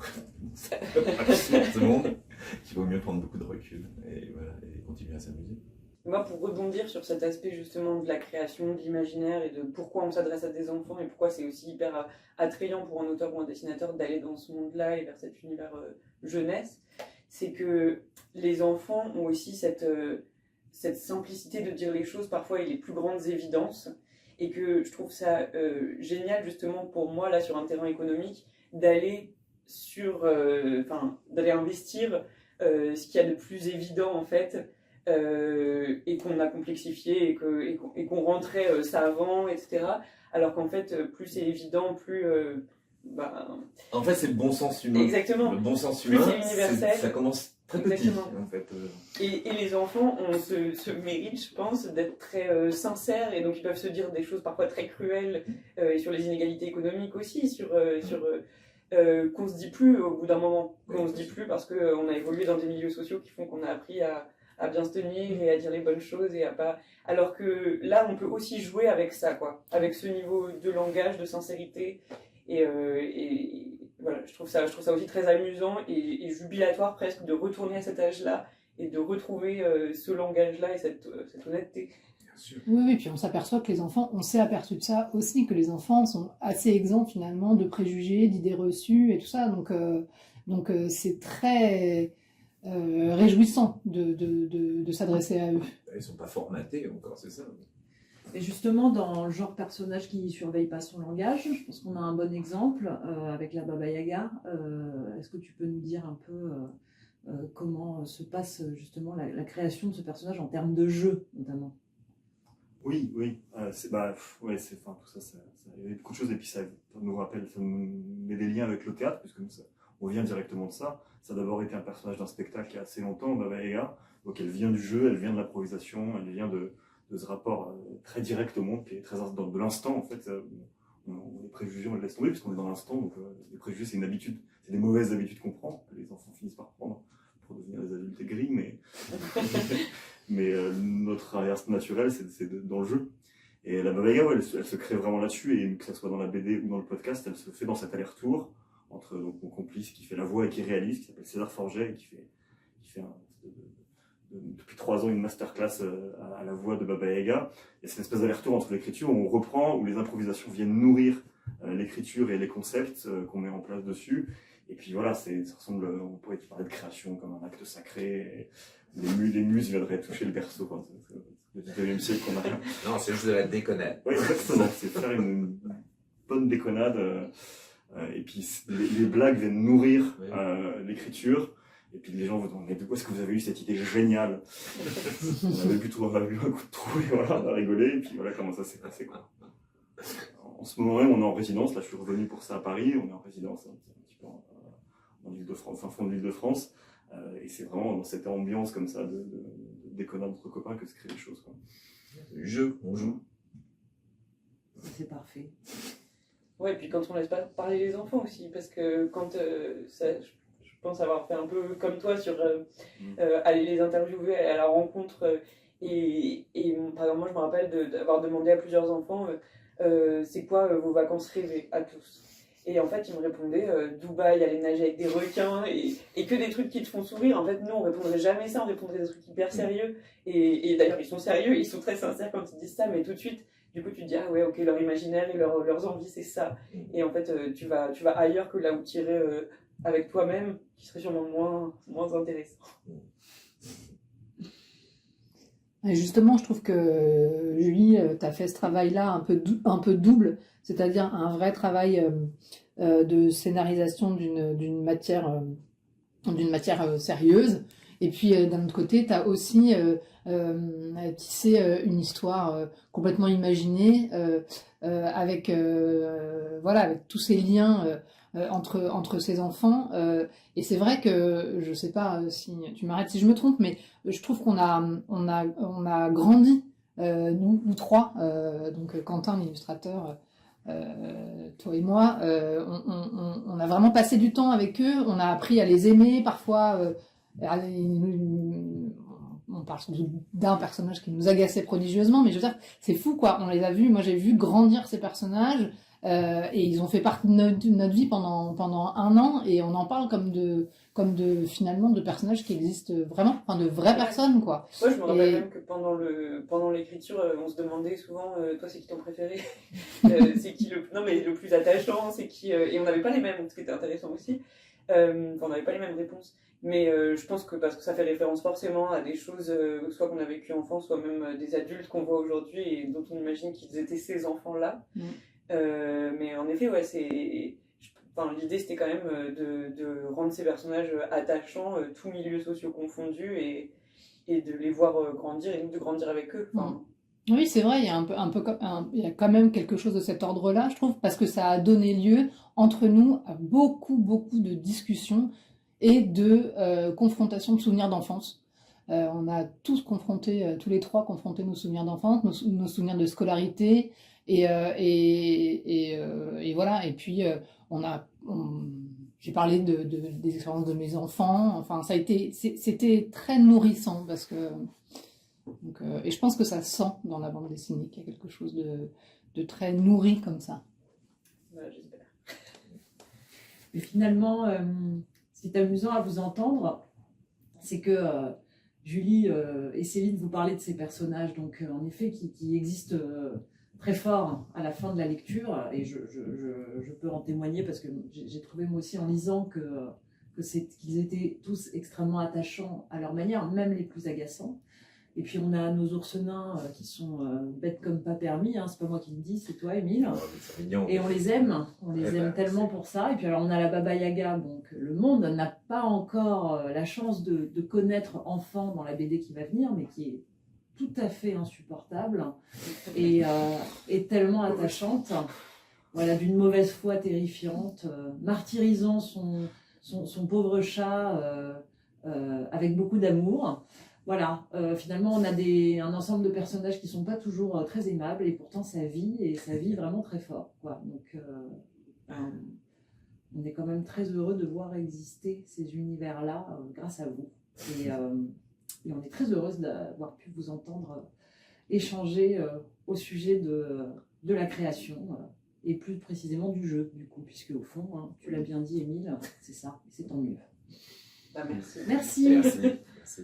ce monde qu'il vaut mieux prendre beaucoup de recul et, voilà, et continuer à s'amuser. Moi, pour rebondir sur cet aspect justement de la création, de l'imaginaire et de pourquoi on s'adresse à des enfants et pourquoi c'est aussi hyper attrayant pour un auteur ou un dessinateur d'aller dans ce monde-là et vers cet univers jeunesse, c'est que les enfants ont aussi cette simplicité de dire les choses parfois et les plus grandes évidences, et que je trouve ça génial justement pour moi là sur un terrain économique d'aller d'aller investir ce qu'il y a de plus évident en fait. Et qu'on a complexifié et qu'on rentrait savant, etc. Alors qu'en fait, plus c'est évident, plus... En fait, c'est le bon sens humain. Exactement. Le bon sens Plus humain, c'est universel. ça commence très petit, en fait. Et les enfants ont ce mérite, je pense, d'être très sincères, et donc ils peuvent se dire des choses parfois très cruelles, et sur les inégalités économiques aussi, qu'on se dit plus au bout d'un moment. Qu'on se dit plus parce qu'on a évolué dans des milieux sociaux qui font qu'on a appris à bien se tenir et à dire les bonnes choses et à pas... Alors que là, on peut aussi jouer avec ça, quoi. Avec ce niveau de langage, de sincérité. Et voilà, je trouve ça aussi très amusant et jubilatoire presque de retourner à cet âge-là et de retrouver ce langage-là et cette honnêteté. Bien sûr. Oui, puis on s'aperçoit que les enfants, on s'est aperçu de ça aussi, que les enfants sont assez exempts finalement de préjugés, d'idées reçues et tout ça. Donc c'est très... réjouissant de s'adresser à eux. Ils ne sont pas formatés encore, c'est ça. Et justement, dans le genre personnage qui ne surveille pas son langage, je pense qu'on a un bon exemple avec la Baba Yaga. Est-ce que tu peux nous dire un peu comment se passe justement la création de ce personnage en termes de jeu, notamment? Oui. Tout ça, il y a beaucoup de choses, et puis ça nous rappelle, ça nous met des liens avec le théâtre, puisque on vient directement de ça. Ça a d'abord été un personnage d'un spectacle il y a assez longtemps, Baba Yaga. Donc elle vient du jeu, elle vient de l'improvisation, elle vient de ce rapport très direct au monde, qui est très de l'instant en fait. Les préjugés, on les laisse tomber puisqu'on est dans l'instant. Donc les préjugés, c'est une habitude, c'est des mauvaises habitudes qu'on prend, que les enfants finissent par prendre pour devenir des adultes aigris, mais notre instinct naturel, c'est dans le jeu. Et la Baba Yaga, elle se crée vraiment là-dessus, et que ce soit dans la BD ou dans le podcast, elle se fait dans cet aller-retour entre donc, mon complice qui fait la voix et qui réalise, qui s'appelle César Forget, et qui fait depuis 3 ans une masterclass à la voix de Baba Yaga. Et c'est une espèce d'aller-retour entre l'écriture où on reprend, où les improvisations viennent nourrir l'écriture et les concepts qu'on met en place dessus. Et puis voilà, ça ressemble, on pourrait parler de création comme un acte sacré. Les muses viendraient toucher le berceau. Quoi. C'est le 19e siècle qu'on a. Non, c'est juste de la déconnade. Oui, exactement. C'est faire une bonne déconnade. Et puis les blagues viennent nourrir l'écriture. Et puis les gens vous demandent, mais de quoi est-ce que vous avez eu cette idée géniale? On avait plutôt un coup de trou et voilà, on a rigolé. Et puis voilà comment ça s'est passé. Quoi. En ce moment même, on est en résidence. Là, je suis revenu pour ça à Paris. On est en résidence un petit peu en Île-de-France, fin fond de l'Île-de-France. Et c'est vraiment dans cette ambiance comme ça de déconnade entre copains que se créent les choses. Quoi. On joue. C'est parfait. Ouais, et puis quand on laisse pas parler les enfants aussi, parce que quand je pense avoir fait un peu comme toi sur aller les interviewer, aller à la rencontre, et par exemple moi je me rappelle d'avoir demandé à plusieurs enfants c'est quoi vos vacances rêvées à tous. Et en fait, ils me répondaient Dubaï, aller nager avec des requins, et que des trucs qui te font sourire. En fait, nous, on répondrait jamais ça, on répondrait des trucs hyper sérieux. Et d'ailleurs, ils sont sérieux, ils sont très sincères quand ils disent ça, mais tout de suite, du coup, tu te dis, ah ouais, ok, leur imaginaire et leurs envies, c'est ça. Et en fait, tu vas ailleurs que là où tu irais avec toi-même, qui serait sûrement moins intéressant. Et justement, je trouve que Julie, tu as fait ce travail-là un peu double, c'est-à-dire un vrai travail de scénarisation d'une matière sérieuse. Et puis, d'un autre côté, tu as aussi tissé une histoire complètement imaginée avec tous ces liens entre ces enfants. Et c'est vrai que, je sais pas si tu m'arrêtes si je me trompe, mais je trouve qu'on a grandi, nous trois, donc Quentin, l'illustrateur, toi et moi, on a vraiment passé du temps avec eux, on a appris à les aimer, parfois on parle d'un personnage qui nous agaçait prodigieusement, mais je veux dire, c'est fou quoi, on les a vus, moi j'ai vu grandir ces personnages, et ils ont fait partie de notre vie pendant un an, et on en parle comme de finalement de personnages qui existent vraiment, enfin de vraies personnes quoi. Moi je me rappelle même que pendant l'écriture, on se demandait souvent, toi c'est qui ton préféré, c'est qui le plus attachant, c'est qui, et on n'avait pas les mêmes, ce qui était intéressant aussi, on n'avait pas les mêmes réponses. Mais je pense que parce que ça fait référence forcément à des choses, soit qu'on a vécu enfant, soit même des adultes qu'on voit aujourd'hui et dont on imagine qu'ils étaient ces enfants-là. Mais en effet, ouais, l'idée c'était quand même de rendre ces personnages attachants, tous milieux sociaux confondus, et de les voir grandir et de grandir avec eux. Oui, c'est vrai, il y a il y a quand même quelque chose de cet ordre-là, je trouve, parce que ça a donné lieu entre nous à beaucoup de discussions et de confrontation de souvenirs d'enfance. On a tous confronté, tous les trois confronté nos souvenirs d'enfance, nos souvenirs de scolarité, et voilà. Et puis j'ai parlé des expériences de mes enfants. Enfin, c'était très nourrissant parce que et je pense que ça sent dans la bande dessinée qu'il y a quelque chose de très nourri comme ça. J'espère. Mais finalement, ce qui est amusant à vous entendre, c'est que Julie et Céline vous parlaient de ces personnages, donc en effet qui existent très fort à la fin de la lecture, et je peux en témoigner parce que j'ai trouvé moi aussi en lisant qu'ils étaient tous extrêmement attachants à leur manière, même les plus agaçants. Et puis on a nos ourselins qui sont bêtes comme pas permis, hein, c'est pas moi qui le dis, c'est toi Émile. Et on les aime tellement pour ça. Et puis alors on a la Baba Yaga, donc le monde n'a pas encore la chance de connaître enfant dans la BD qui va venir, mais qui est tout à fait insupportable et tellement attachante, voilà, d'une mauvaise foi terrifiante, martyrisant son pauvre chat avec beaucoup d'amour. Voilà, finalement on a un ensemble de personnages qui sont pas toujours très aimables, et pourtant ça vit vraiment très fort, quoi. Donc on est quand même très heureux de voir exister ces univers-là grâce à vous, et on est très heureuse d'avoir pu vous entendre échanger au sujet de la création, et plus précisément du jeu, du coup, puisque au fond, hein, tu l'as bien dit Émile, c'est ça, et c'est tant mieux. Merci. Merci. Merci.